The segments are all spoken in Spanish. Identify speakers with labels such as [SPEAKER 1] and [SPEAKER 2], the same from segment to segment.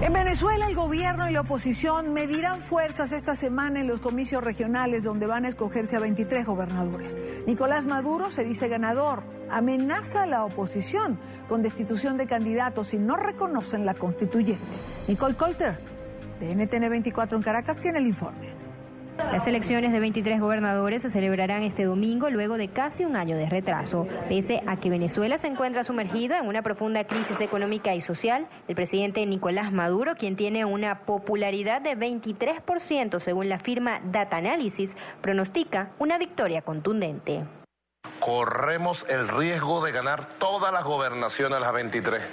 [SPEAKER 1] En Venezuela, el gobierno y la oposición medirán fuerzas esta semana en los comicios regionales donde van a escogerse a 23 gobernadores. Nicolás Maduro se dice ganador, amenaza a la oposición con destitución de candidatos si no reconocen la constituyente. Nicole Colter, de NTN 24 en Caracas, tiene el informe.
[SPEAKER 2] Las elecciones de 23 gobernadores se celebrarán este domingo luego de casi un año de retraso. Pese a que Venezuela se encuentra sumergido en una profunda crisis económica y social, el presidente Nicolás Maduro, quien tiene una popularidad de 23% según la firma Data Analysis, pronostica una victoria contundente.
[SPEAKER 3] Corremos el riesgo de ganar todas las gobernaciones, las 23.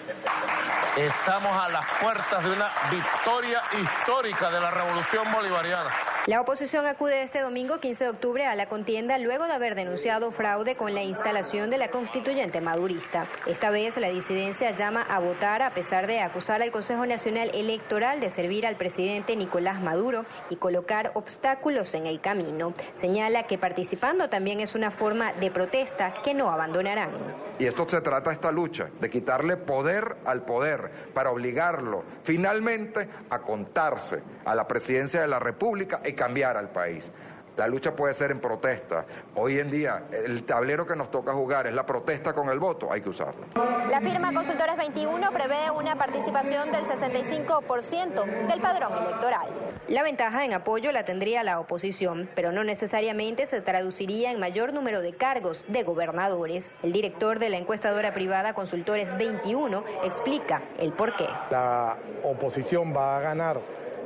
[SPEAKER 3] Estamos a las puertas de una victoria histórica de la revolución bolivariana.
[SPEAKER 2] La oposición acude este domingo 15 de octubre a la contienda luego de haber denunciado fraude con la instalación de la constituyente madurista. Esta vez la disidencia llama a votar a pesar de acusar al Consejo Nacional Electoral de servir al presidente Nicolás Maduro y colocar obstáculos en el camino. Señala que participando también es una forma de protesta que no abandonarán.
[SPEAKER 4] Y esto se trata, esta lucha, de quitarle poder al poder para obligarlo finalmente a contarse a la presidencia de la República y cambiar al país. La lucha puede ser en protesta. Hoy en día, el tablero que nos toca jugar es la protesta con el voto, hay que usarlo.
[SPEAKER 2] La firma Consultores 21 prevé una participación del 65% del padrón electoral. La ventaja en apoyo la tendría la oposición, pero no necesariamente se traduciría en mayor número de cargos de gobernadores. El director de la encuestadora privada Consultores 21 explica el porqué.
[SPEAKER 5] La oposición va a ganar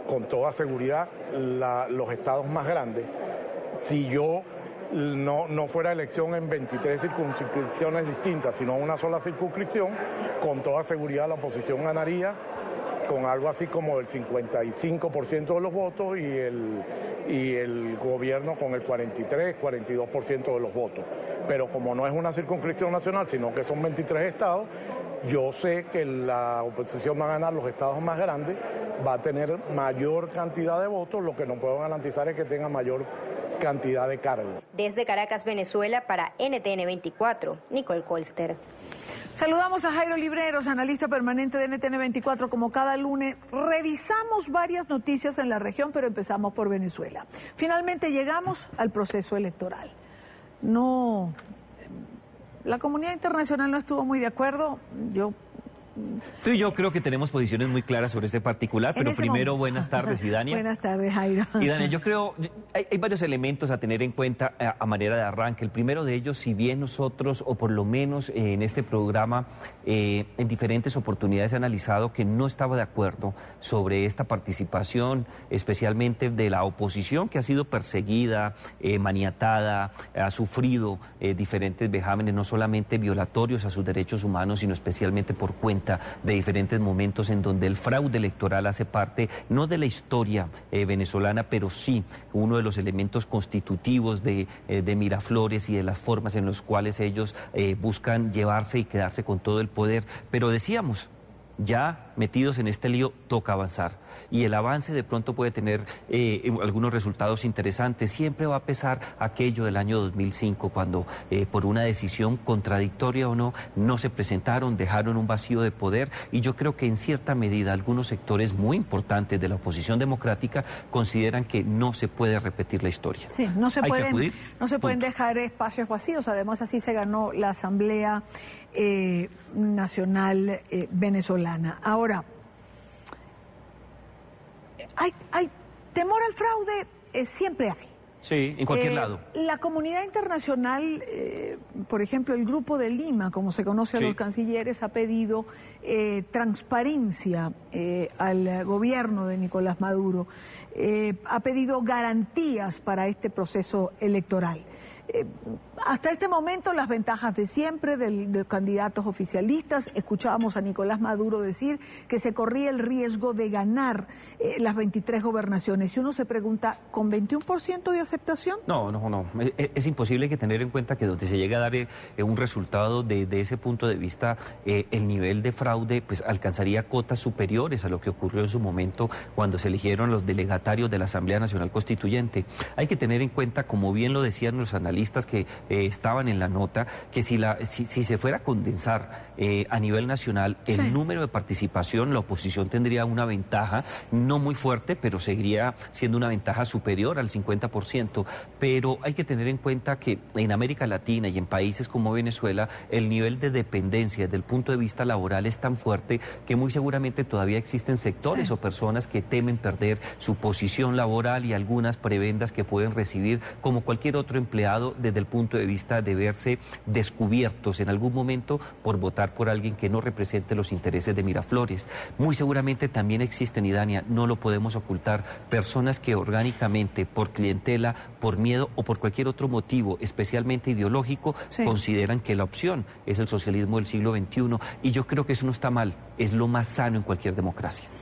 [SPEAKER 5] con toda seguridad los estados más grandes. Si yo no fuera elección en 23 circunscripciones distintas, sino una sola circunscripción, con toda seguridad la oposición ganaría con algo así como el 55% de los votos y el gobierno con el 43-42% de los votos. Pero como no es una circunscripción nacional, sino que son 23 estados, yo sé que la oposición va a ganar los estados más grandes, va a tener mayor cantidad de votos, lo que no puedo garantizar es que tenga mayor cantidad de cargos.
[SPEAKER 2] Desde Caracas, Venezuela, para NTN 24, Nicole Colster.
[SPEAKER 1] Saludamos a Jairo Libreros, analista permanente de NTN 24. Como cada lunes, revisamos varias noticias en la región, pero empezamos por Venezuela. Finalmente llegamos al proceso electoral. La comunidad internacional no estuvo muy de acuerdo.
[SPEAKER 6] Tú y yo creo que tenemos posiciones muy claras sobre este particular, pero primero buenas tardes, Idania.
[SPEAKER 1] Buenas tardes, Jairo.
[SPEAKER 6] Idania, yo creo, hay varios elementos a tener en cuenta a manera de arranque. El primero de ellos, si bien nosotros, o por lo menos en este programa, en diferentes oportunidades he analizado que no estaba de acuerdo sobre esta participación, especialmente de la oposición, que ha sido perseguida, maniatada, ha sufrido diferentes vejámenes, no solamente violatorios a sus derechos humanos, sino especialmente por cuenta de diferentes momentos en donde el fraude electoral hace parte, no de la historia venezolana, pero sí uno de los elementos constitutivos de Miraflores y de las formas en las cuales ellos buscan llevarse y quedarse con todo el poder. Pero decíamos, ya metidos en este lío, toca avanzar. Y el avance de pronto puede tener algunos resultados interesantes. Siempre va a pesar aquello del año 2005, cuando por una decisión contradictoria o no se presentaron, dejaron un vacío de poder. Y yo creo que en cierta medida algunos sectores muy importantes de la oposición democrática consideran que no se puede repetir la historia.
[SPEAKER 1] Sí, no se pueden dejar espacios vacíos. Además, así se ganó la Asamblea Nacional Venezolana. Ahora, hay temor al fraude, siempre hay.
[SPEAKER 6] Sí, en cualquier lado.
[SPEAKER 1] La comunidad internacional, por ejemplo, el Grupo de Lima, como se conoce a los cancilleres, ha pedido transparencia al gobierno de Nicolás Maduro, ha pedido garantías para este proceso electoral. Hasta este momento las ventajas de siempre de candidatos oficialistas. Escuchábamos a Nicolás Maduro decir que se corría el riesgo de ganar las 23 gobernaciones. Y uno se pregunta, ¿con 21% de aceptación?
[SPEAKER 6] No. Es imposible que tener en cuenta que donde se llega a dar un resultado de ese punto de vista, el nivel de fraude pues alcanzaría cotas superiores a lo que ocurrió en su momento cuando se eligieron los delegatarios de la Asamblea Nacional Constituyente. Hay que tener en cuenta, como bien lo decían los analistas, analistas que estaban en la nota, que si se fuera a condensar a nivel nacional el número de participación, la oposición tendría una ventaja, no muy fuerte, pero seguiría siendo una ventaja superior al 50%. Pero hay que tener en cuenta que en América Latina y en países como Venezuela, el nivel de dependencia desde el punto de vista laboral es tan fuerte que muy seguramente todavía existen sectores o personas que temen perder su posición laboral y algunas prebendas que pueden recibir como cualquier otro empleado desde el punto de vista de verse descubiertos en algún momento por votar por alguien que no represente los intereses de Miraflores. Muy seguramente también existen, y Dania, no lo podemos ocultar, personas que orgánicamente, por clientela, por miedo o por cualquier otro motivo, especialmente ideológico, consideran que la opción es el socialismo del siglo XXI, y yo creo que eso no está mal, es lo más sano en cualquier democracia.